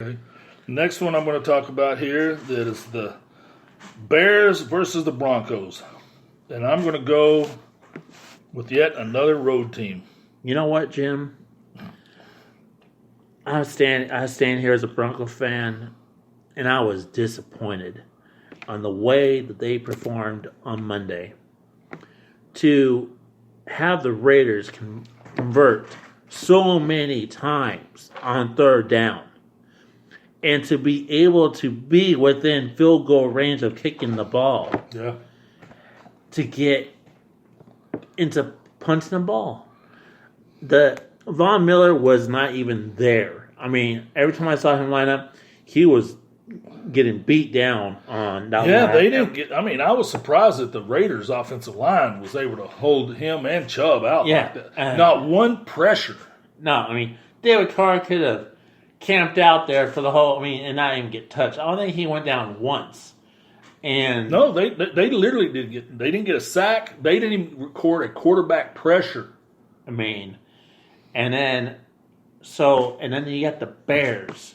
Okay. Next one I'm going to talk about here that is the Bears versus the Broncos. And I'm going to go with yet another road team. You know what, Jim? I was standing here as a Bronco fan, and I was disappointed on the way that they performed on Monday. To have the Raiders convert so many times on third down, and to be able to be within field goal range of kicking the ball, to get into punching the ball. The Von Miller was not even there. I mean, every time I saw him line up, he was getting beat down on that line. Yeah, they didn't get. I mean, I was surprised that the Raiders' offensive line was able to hold him and Chubb out like that. Not one pressure. No, I mean, David Carr could have camped out there for the whole. I mean, and not even get touched. I don't think he went down once. And no, they literally did get. They didn't get a sack. They didn't even record a quarterback pressure. I mean, and then you got the Bears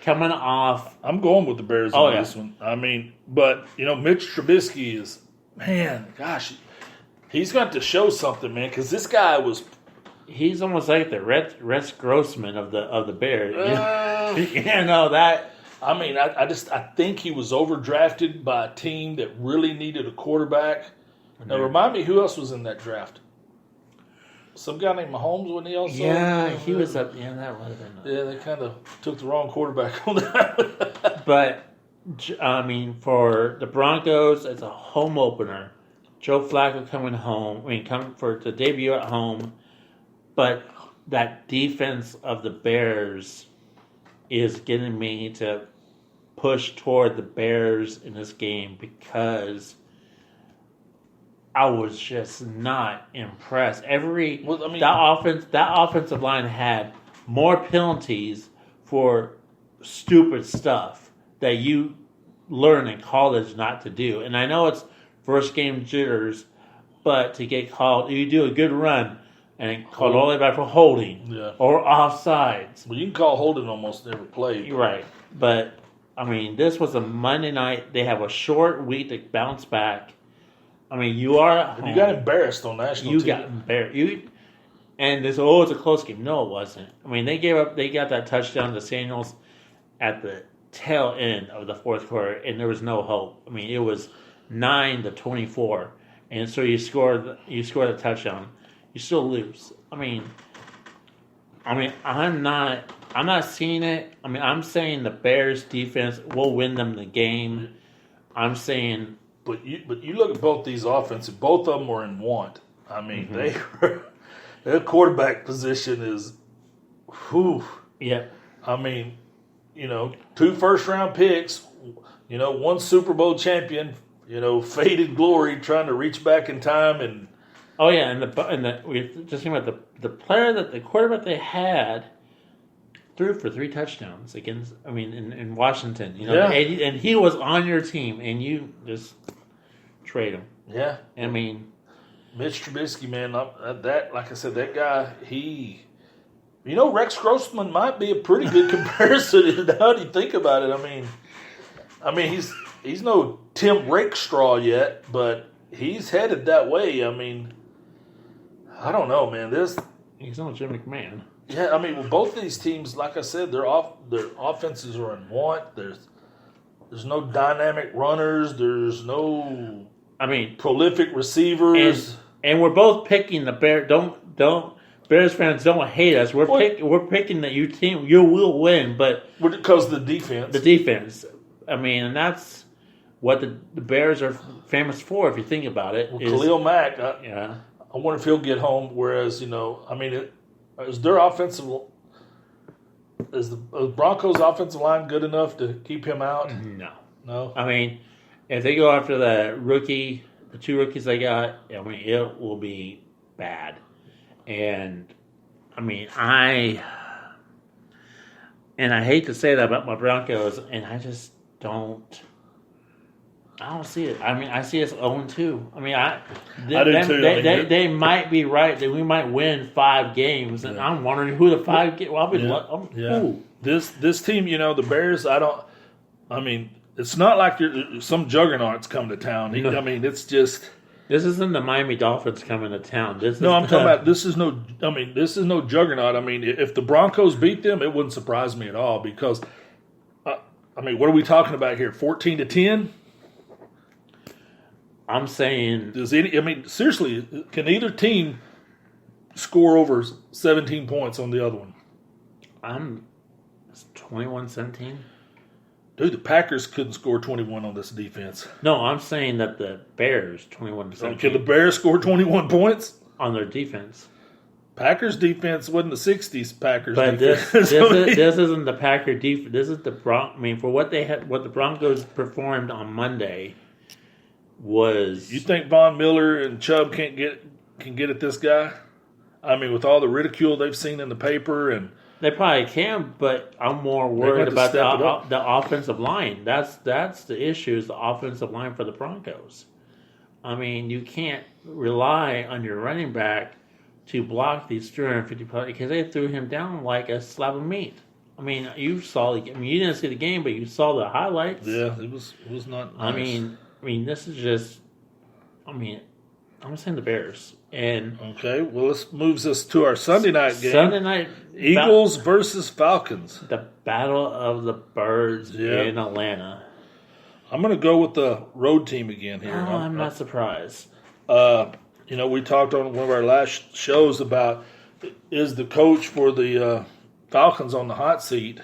coming off. I'm going with the Bears on this one. I mean, but Mitch Trubisky is, man, gosh, he's got to show something, man, because this guy was. He's almost like the Rex Grossman of the Bears. That. I mean, I think he was overdrafted by a team that really needed a quarterback. Now, remind me who else was in that draft? Some guy named Mahomes, wasn't he also? Yeah, he was up. Yeah, that would have been. Yeah, they kind of took the wrong quarterback on that. But, I mean, for the Broncos, it's a home opener. Joe Flacco coming home. I mean, coming to debut at home. But that defense of the Bears is getting me to push toward the Bears in this game because I was just not impressed. That offensive line had more penalties for stupid stuff that you learn in college not to do. And I know it's first game jitters, but to get called, you do a good run and called all the way back for holding or offsides. Well, you can call holding almost every play. You're right. But, I mean, this was a Monday night. They have a short week to bounce back. I mean, you are at home. You got embarrassed on national TV. You got embarrassed. And it's a close game. No, it wasn't. I mean, they got that touchdown to Samuels at the tail end of the fourth quarter, and there was no hope. I mean, it was 9-24. And so you scored a touchdown. You still lose. I mean, I'm not seeing it. I mean, I'm saying the Bears defense will win them the game. I'm saying, but you look at both these offenses. Both of them were in want. I mean, their quarterback position is, whew. Yeah. I mean, 2 first-round picks. One Super Bowl champion. Faded glory, trying to reach back in time and. Oh yeah, and we just think about the quarterback they had threw for 3 touchdowns against. I mean, in Washington, and he was on your team, and you just trade him. Yeah, I mean, Mitch Trubisky, man, that like I said, that guy, Rex Grossman might be a pretty good comparison. How do you think about it? I mean, he's no Tim Rakestraw yet, but he's headed that way. I mean. I don't know, man. He's not Jim McMahon. Yeah, I mean, both of these teams, like I said, their offenses are in want. There's no dynamic runners. There's no, prolific receivers. And we're both picking the Bears. Don't Bears fans don't hate us. We're picking that your team you will win, but because of the defense. The defense. I mean, and that's what the Bears are famous for. If you think about it, Khalil Mack. I wonder if he'll get home. Whereas, is their is the Broncos' offensive line good enough to keep him out? No. I mean, if they go after the 2 rookies they got, it will be bad. And I hate to say that about my Broncos, and I just don't. I don't see it. I mean, I see us 0-2. I mean, I do too. They might be right that we might win 5 games, and I'm wondering who the 5 get. Well, Ooh. This team, the Bears. I mean, it's not like some juggernauts come to town. I mean, it's just. This isn't the Miami Dolphins coming to town. I'm talking about this is no. I mean, this is no juggernaut. I mean, if the Broncos beat them, it wouldn't surprise me at all because. I mean, what are we talking about here? 14-10. I'm saying. Seriously, can either team score over 17 points on the other one? It's 21-17. Dude, the Packers couldn't score 21 on this defense. No, I'm saying that the Bears 21-17. Can the Bears score 21 points on their defense? Packers defense wasn't the 60s Packers but defense. This isn't the Packer defense. This is the for what the Broncos performed on Monday was. You think Von Miller and Chubb can get at this guy? I mean, with all the ridicule they've seen in the paper and. They probably can, but I'm more worried about the offensive line. That's the issue is the offensive line for the Broncos. I mean, you can't rely on your running back to block these 350 players because they threw him down like a slab of meat. I mean, you didn't see the game, but you saw the highlights. Yeah, it was not nice. I mean, this is just. I'm saying the Bears. And okay, well, this moves us to our Sunday night game. Sunday night Eagles versus Falcons. The Battle of the Birds in Atlanta. I'm going to go with the road team again here. Oh, I'm not surprised. We talked on one of our last shows about is the coach for the Falcons on the hot seat.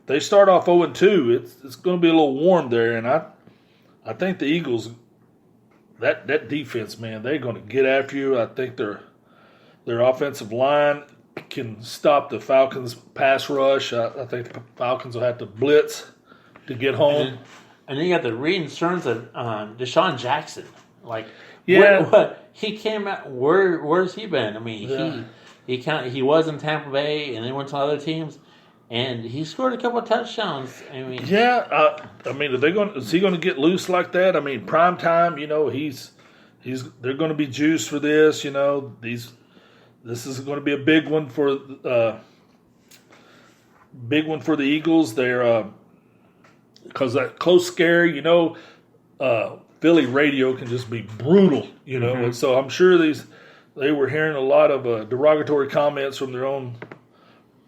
They start off 0-2. It's going to be a little warm there, and I think the Eagles. That defense, man, they're going to get after you. I think their offensive line can stop the Falcons' pass rush. I think the Falcons will have to blitz to get home. And then you got the reassurance of Deshaun Jackson. He came out. Where's he been? I mean, he was in Tampa Bay and then went to other teams. And he scored a couple of touchdowns. I mean, is he going to get loose like that? I mean, prime time. They're going to be juiced for this. This is going to be a big one for the Eagles. They're because that close scare. Philly radio can just be brutal. And so I'm sure they were hearing a lot of derogatory comments from their own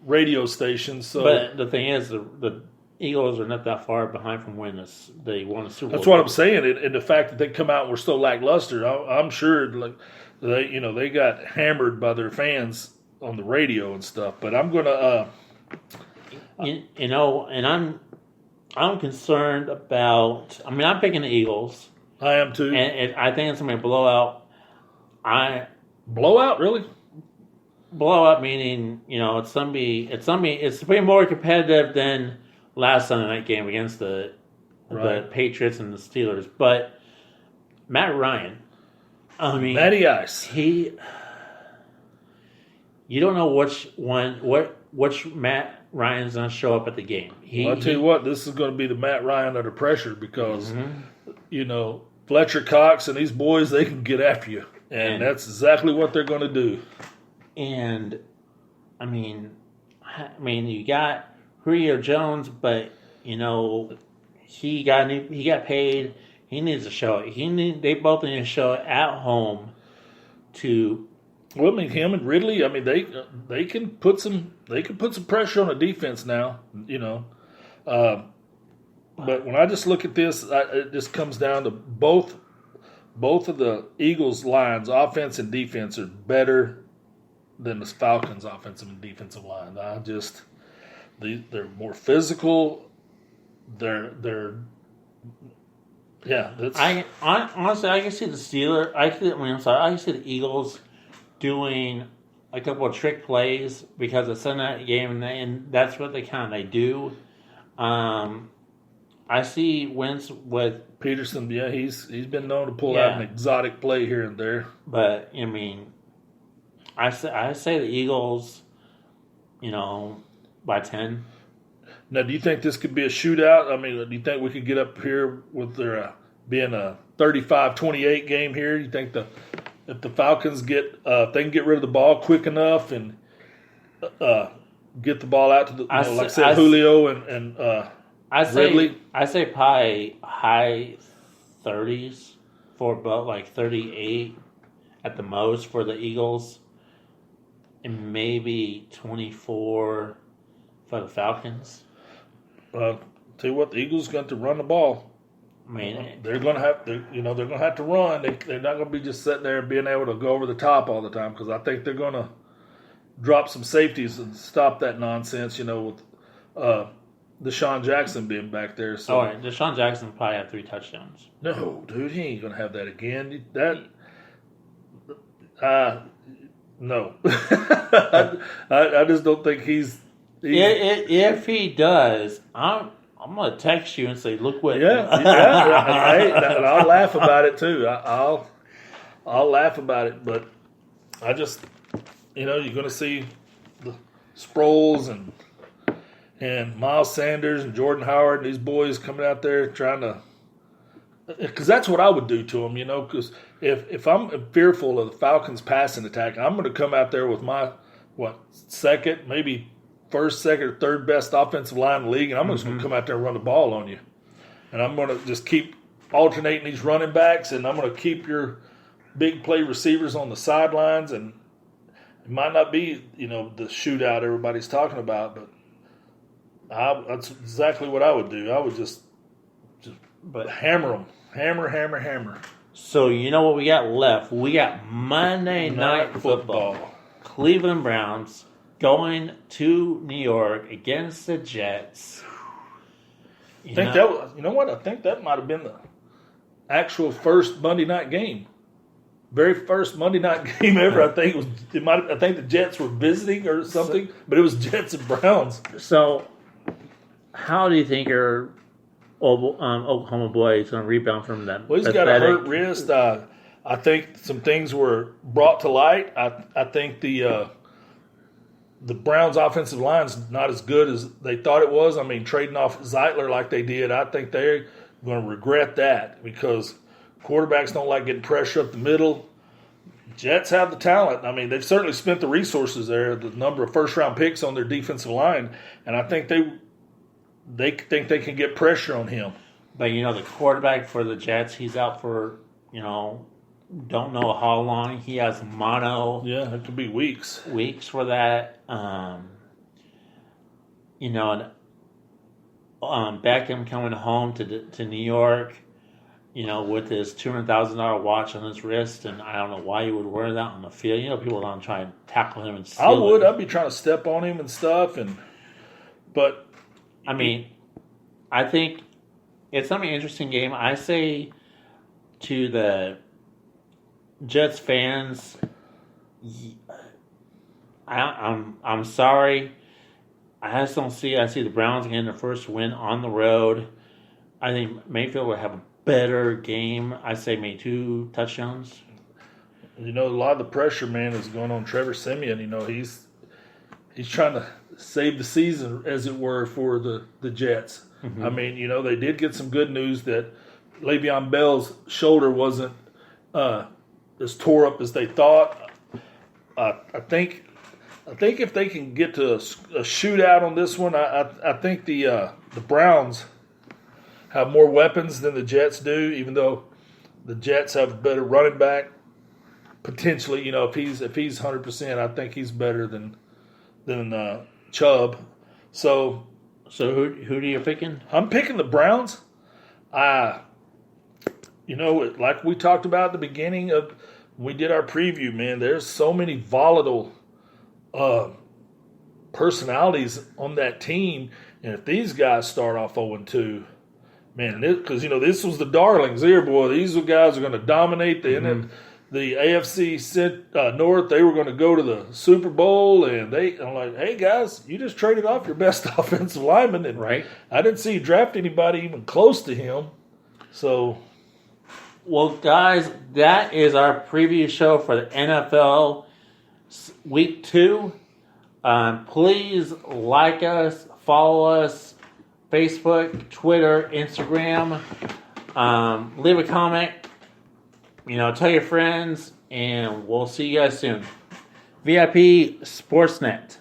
radio stations. So, but the thing is, the Eagles are not that far behind from when they won a Super Bowl. That's what I'm saying, and the fact that they come out and were so lackluster, I'm sure they got hammered by their fans on the radio and stuff. But I'm gonna, and I'm concerned about. I mean, I'm picking the Eagles. I am too, and I think it's gonna be a blowout. Blowout, really? Blowout meaning, it's way more competitive than last Sunday night game against the Patriots and the Steelers. But Matt Ryan, Matty Ice. You don't know which Matt Ryan's going to show up at the game. I'll tell you what, this is going to be the Matt Ryan under pressure because, Fletcher Cox and these boys, they can get after you. And that's exactly what they're going to do. And I mean, you got Julio Jones, but he got paid. He needs to show it. They both need to show it at home. Him and Ridley. I mean, they can put some pressure on the defense now. But when I just look at this, it just comes down to both of the Eagles' lines, offense and defense, are better than the Falcons' offensive and defensive line. They're more physical. Honestly, I can see the Steelers. I can see the Eagles doing a couple of trick plays because it's Sunday night game, and that's what they do. I see Wentz with Peterson. Yeah, he's been known to pull out an exotic play here and there. But I say the Eagles, by 10. Now, do you think this could be a shootout? I mean, do you think we could get up here with their being a 35-28 game here. You think if the Falcons get they can get rid of the ball quick enough and get the ball out to the like I said, Julio and Ridley? I say probably high 30s for about like 38 at the most for the Eagles, and maybe 24 for the Falcons. Tell you what, the Eagles going to run the ball. I mean, they're going to have to, they're going to have to run. They're not going to be just sitting there and being able to go over the top all the time, because I think they're going to drop some safeties and stop that nonsense. With Deshaun Jackson being back there. So. Deshaun Jackson probably have 3 touchdowns. No, dude, he ain't going to have that again. No, I just don't think he's. If he does, I'm gonna text you and say, "Look what." Yeah. And I'll laugh about it too. I'll laugh about it, but I just, you're gonna see the Sproles and Miles Sanders and Jordan Howard and these boys coming out there trying to. Because that's what I would do to them, because if I'm fearful of the Falcons' passing attack, I'm going to come out there with my, second, maybe first, second, or third best offensive line in the league, and I'm just going to come out there and run the ball on you. And I'm going to just keep alternating these running backs, and I'm going to keep your big play receivers on the sidelines. And it might not be, the shootout everybody's talking about, but that's exactly what I would do. I would just hammer them. Hammer. So you know what we got left? We got Monday Night Football. Cleveland Browns going to New York against the Jets. I think that might have been the actual first Monday night game. Very first Monday night game ever. I think I think the Jets were visiting or something, but it was Jets and Browns. So, how do you think your Oklahoma boy is going to rebound from that? Well, he's got a hurt wrist. I think some things were brought to light. I think the Browns' offensive line's not as good as they thought it was. I mean, trading off Zeitler like they did, I think they're going to regret that, because quarterbacks don't like getting pressure up the middle. Jets have the talent. I mean, they've certainly spent the resources there, the number of first-round picks on their defensive line, and I think they think they can get pressure on him. But, the quarterback for the Jets, he's out for, don't know how long. He has mono. Yeah, it could be weeks. Weeks for that. Beckham coming home to New York, with his $200,000 watch on his wrist, and I don't know why you would wear that on the field. People don't try and tackle him and steal I would. it. I'd be trying to step on him and stuff, but I mean, I think it's going to be an interesting game. I say to the Jets fans, I'm sorry. I just don't see. I see the Browns getting their first win on the road. I think Mayfield will have a better game. I say maybe 2 touchdowns. A lot of the pressure, man, is going on Trevor Siemian. He's trying to save the season, as it were, for the Jets. Mm-hmm. I mean, they did get some good news that Le'Veon Bell's shoulder wasn't as tore up as they thought. I think if they can get to a shootout on this one, I think the Browns have more weapons than the Jets do, even though the Jets have a better running back. Potentially, if he's 100%, I think he's better than Chubb. So who do you picking? I'm picking the Browns. Like we talked about at the beginning of when we did our preview, man, there's so many volatile personalities on that team, and if these guys start off 0-2, man, because this was the darlings here, boy. These guys are going to dominate the AFC North. They were going to go to the Super Bowl, and I'm like, hey guys, you just traded off your best offensive lineman, and right. I didn't see you draft anybody even close to him. So, well, guys, that is our preview show for the NFL Week 2. Please like us, follow us, Facebook, Twitter, Instagram. Leave a comment. Tell your friends, and we'll see you guys soon. VIP Sportsnet.